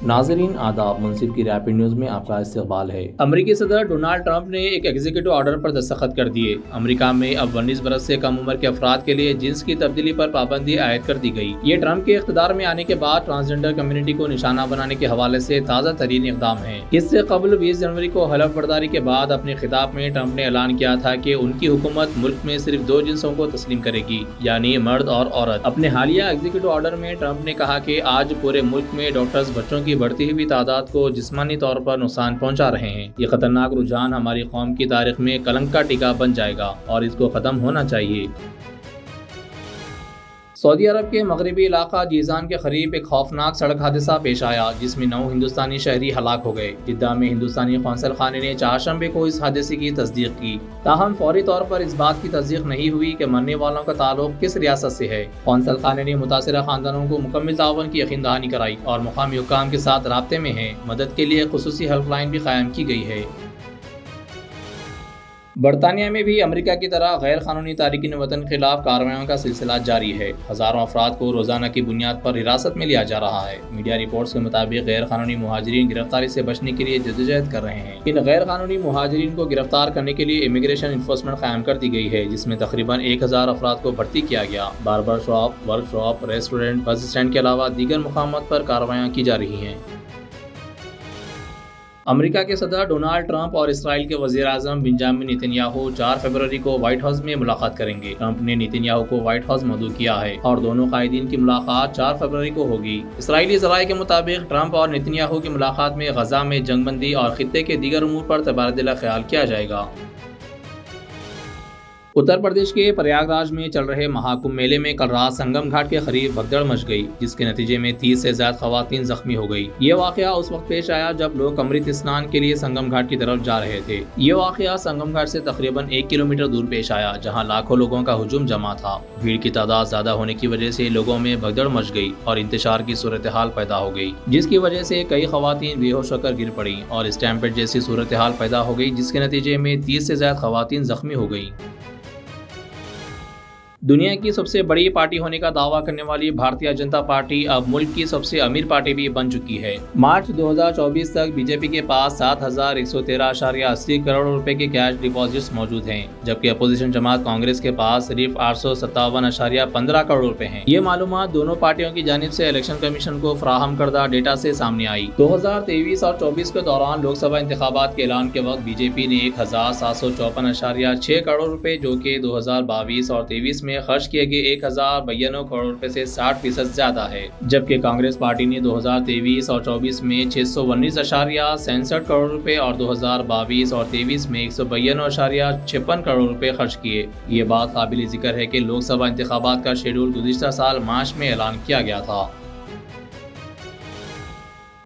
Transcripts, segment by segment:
ناظرین آداب، منصف کی ریپڈ نیوز میں آپ کا استقبال ہے۔ امریکی صدر ڈونلڈ ٹرمپ نے ایک ایگزیکٹو آرڈر پر دستخط کر دیے۔ امریکہ میں اب 19 برس سے کم عمر کے افراد کے لیے جنس کی تبدیلی پر پابندی عائد کر دی گئی۔ یہ ٹرمپ کے اقتدار میں آنے کے بعد ٹرانسجنڈر کمیونٹی کو نشانہ بنانے کے حوالے سے تازہ ترین اقدام ہے۔ اس سے قبل 20 جنوری کو حلف برداری کے بعد اپنے خطاب میں ٹرمپ نے اعلان کیا تھا کہ ان کی حکومت ملک میں صرف 2 جنسوں کو تسلیم کرے گی، یعنی مرد اور عورت۔ اپنے حالیہ ایگزیکٹو آرڈر میں ٹرمپ نے کہا کہ آج پورے ملک میں ڈاکٹرز بچوں کی بڑھتی ہوئی تعداد کو جسمانی طور پر نقصان پہنچا رہے ہیں۔ یہ خطرناک رجحان ہماری قوم کی تاریخ میں کلنک کا ٹیکا بن جائے گا اور اس کو ختم ہونا چاہیے۔ سعودی عرب کے مغربی علاقہ جیزان کے قریب ایک خوفناک سڑک حادثہ پیش آیا جس میں 9 ہندوستانی شہری ہلاک ہو گئے۔ جدہ میں ہندوستانی قونصل خانے نے چہارشنبے کو اس حادثے کی تصدیق کی، تاہم فوری طور پر اس بات کی تصدیق نہیں ہوئی کہ مرنے والوں کا تعلق کس ریاست سے ہے۔ قونصل خانے نے متاثرہ خاندانوں کو مکمل تعاون کی یقین دہانی کرائی اور مقامی حکام کے ساتھ رابطے میں ہیں۔ مدد کے لیے خصوصی ہیلپ لائن بھی قائم کی گئی ہے۔ برطانیہ میں بھی امریکہ کی طرح غیر قانونی تارکین وطن کے خلاف کارروائیوں کا سلسلہ جاری ہے۔ ہزاروں افراد کو روزانہ کی بنیاد پر حراست میں لیا جا رہا ہے۔ میڈیا رپورٹس کے مطابق غیر قانونی مہاجرین گرفتاری سے بچنے کے لیے جدوجہد کر رہے ہیں۔ ان غیر قانونی مہاجرین کو گرفتار کرنے کے لیے امیگریشن انفورسمنٹ قائم کر دی گئی ہے، جس میں تقریباً 1000 افراد کو بھرتی کیا گیا۔ Barber shop, work shop, restaurant, bus stand کے علاوہ دیگر مقامات پر کارروائیاں کی جا رہی ہیں۔ امریکہ کے صدر ڈونلڈ ٹرمپ اور اسرائیل کے وزیر اعظم بنجامن نیتن یاہو 4 فروری کو وائٹ ہاؤس میں ملاقات کریں گے۔ ٹرمپ نے نیتن یاہو کو وائٹ ہاؤس مدعو کیا ہے اور دونوں قائدین کی ملاقات 4 فروری کو ہوگی۔ اسرائیلی ذرائع کے مطابق ٹرمپ اور نیتن یاہو کی ملاقات میں غزہ میں جنگ بندی اور خطے کے دیگر امور پر تبادلہ خیال کیا جائے گا۔ اتر پردیش کے پریاگ راج میں چل رہے مہاکمبھ میلے میں کل رات سنگم گھاٹ کے قریب بھگدڑ مچ گئی، جس کے نتیجے میں 30 سے زائد خواتین زخمی ہو گئی۔ یہ واقعہ اس وقت پیش آیا جب لوگ امرت اسنان کے لیے سنگم گھاٹ کی طرف جا رہے تھے۔ یہ واقعہ سنگم گھاٹ سے تقریباً 1 کلومیٹر دور پیش آیا، جہاں لاکھوں لوگوں کا ہجوم جمع تھا۔ بھیڑ کی تعداد زیادہ ہونے کی وجہ سے لوگوں میں بھگدڑ مچ گئی اور انتشار کی صورتحال پیدا ہو گئی، جس کی وجہ سے کئی خواتین بے ہوش ہو کر گر پڑیں اور اسٹیمپیڈ جیسی صورتحال پیدا ہو گئی، جس کے نتیجے میں 30 سے زائد خواتین زخمی ہو گئیں۔ دنیا کی سب سے بڑی پارٹی ہونے کا دعویٰ کرنے والی بھارتیہ جنتا پارٹی اب ملک کی سب سے امیر پارٹی بھی بن چکی ہے۔ مارچ 2024 تک بی جے پی کے پاس 7113.80 کروڑ روپے کے کیش ڈپازٹس موجود ہیں، جبکہ اپوزیشن جماعت کانگریس کے پاس صرف 857.15 کروڑ روپے ہیں۔ یہ معلومات دونوں پارٹیوں کی جانب سے الیکشن کمیشن کو فراہم کردہ ڈیٹا سے سامنے آئی۔ 2023 اور 24 کے دوران لوک سبھا انتخابات کے اعلان کے وقت بی جے پی نے 1754.6 کروڑ روپے، جو کہ 2022 اور 23 میں خرچ کیے گئے 1092 کروڑ روپے سے 60% زیادہ ہے، جبکہ کانگریس پارٹی نے 2023 اور 24 میں 619.66 کروڑ روپے اور 2022 اور 23 میں 192.56 کروڑ روپے خرچ کیے۔ یہ بات قابل ذکر ہے کہ لوک سبھا انتخابات کا شیڈول گزشتہ سال مارچ میں اعلان کیا گیا تھا۔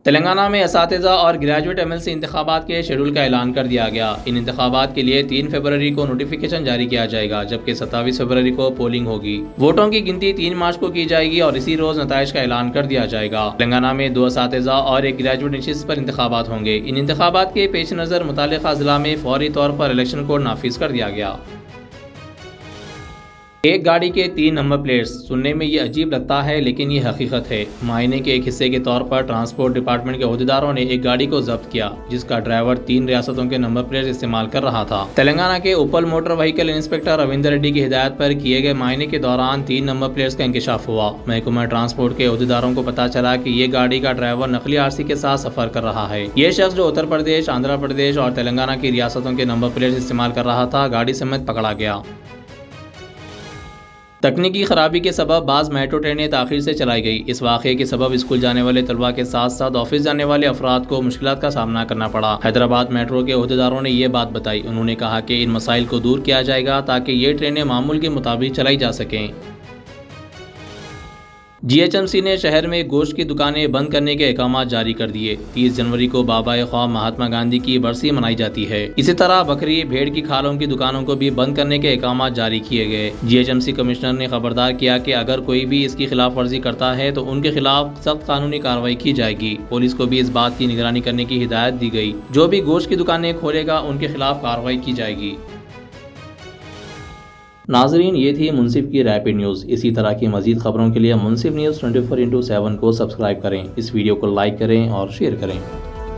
تلنگانہ میں اساتذہ اور گریجویٹ ایم ایل سی انتخابات کے شیڈول کا اعلان کر دیا گیا۔ ان انتخابات کے لیے 3 فروری کو نوٹیفیکیشن جاری کیا جائے گا، جبکہ 27 فروری کو پولنگ ہوگی۔ ووٹوں کی گنتی 3 مارچ کو کی جائے گی اور اسی روز نتائج کا اعلان کر دیا جائے گا۔ تلنگانہ میں 2 اساتذہ اور 1 گریجویٹ نشست پر انتخابات ہوں گے۔ ان انتخابات کے پیش نظر متعلقہ ضلع میں فوری طور پر الیکشن کوڈ نافذ کر دیا گیا۔ ایک گاڑی کے 3 نمبر پلیٹس، سننے میں یہ عجیب لگتا ہے لیکن یہ حقیقت ہے۔ معائنے کے ایک حصے کے طور پر ٹرانسپورٹ ڈپارٹمنٹ کے عہدیداروں نے ایک گاڑی کو ضبط کیا جس کا ڈرائیور 3 ریاستوں کے نمبر پلیٹس استعمال کر رہا تھا۔ تلنگانہ کے Uppal motor vehicle inspector Ravinder Reddy کی ہدایت پر کیے گئے معائنے کے دوران 3 نمبر پلیٹس کا انکشاف ہوا۔ محکمہ ٹرانسپورٹ کے عہدیداروں کو پتہ چلا کہ یہ گاڑی کا ڈرائیور نقلی آرسی کے ساتھ سفر کر رہا ہے۔ یہ شخص جو اتر پردیش، آندھرا پردیش اور تلنگانہ کی ریاستوں کے نمبر پلیٹس استعمال کر رہا تھا، گاڑی سمیت پکڑا گیا۔ تکنیکی خرابی کے سبب بعض میٹرو ٹرینیں تاخیر سے چلائی گئی۔ اس واقعے کے سبب اسکول جانے والے طلباء کے ساتھ ساتھ آفس جانے والے افراد کو مشکلات کا سامنا کرنا پڑا۔ حیدرآباد میٹرو کے عہدیداروں نے یہ بات بتائی۔ انہوں نے کہا کہ ان مسائل کو دور کیا جائے گا تاکہ یہ ٹرینیں معمول کے مطابق چلائی جا سکیں۔ جی ایچ ایم سی نے شہر میں گوشت کی دکانیں بند کرنے کے احکامات جاری کر دیے۔ 30 جنوری کو بابا قوم مہاتما گاندھی کی برسی منائی جاتی ہے۔ اسی طرح بکری، بھیڑ کی کھالوں کی دکانوں کو بھی بند کرنے کے احکامات جاری کیے گئے۔ G H M C commissioner نے خبردار کیا کہ اگر کوئی بھی اس کی خلاف ورزی کرتا ہے تو ان کے خلاف سخت قانونی کارروائی کی جائے گی۔ پولیس کو بھی اس بات کی نگرانی کرنے کی ہدایت دی گئی۔ جو بھی گوشت کی دکانیں کھولے گا ان کے خلاف کارروائی کی جائے گی۔ ناظرین، یہ تھی منصف کی ریپڈ نیوز۔ اسی طرح کی مزید خبروں کے لیے منصف نیوز 24x7 کو سبسکرائب کریں، اس ویڈیو کو لائک کریں اور شیئر کریں۔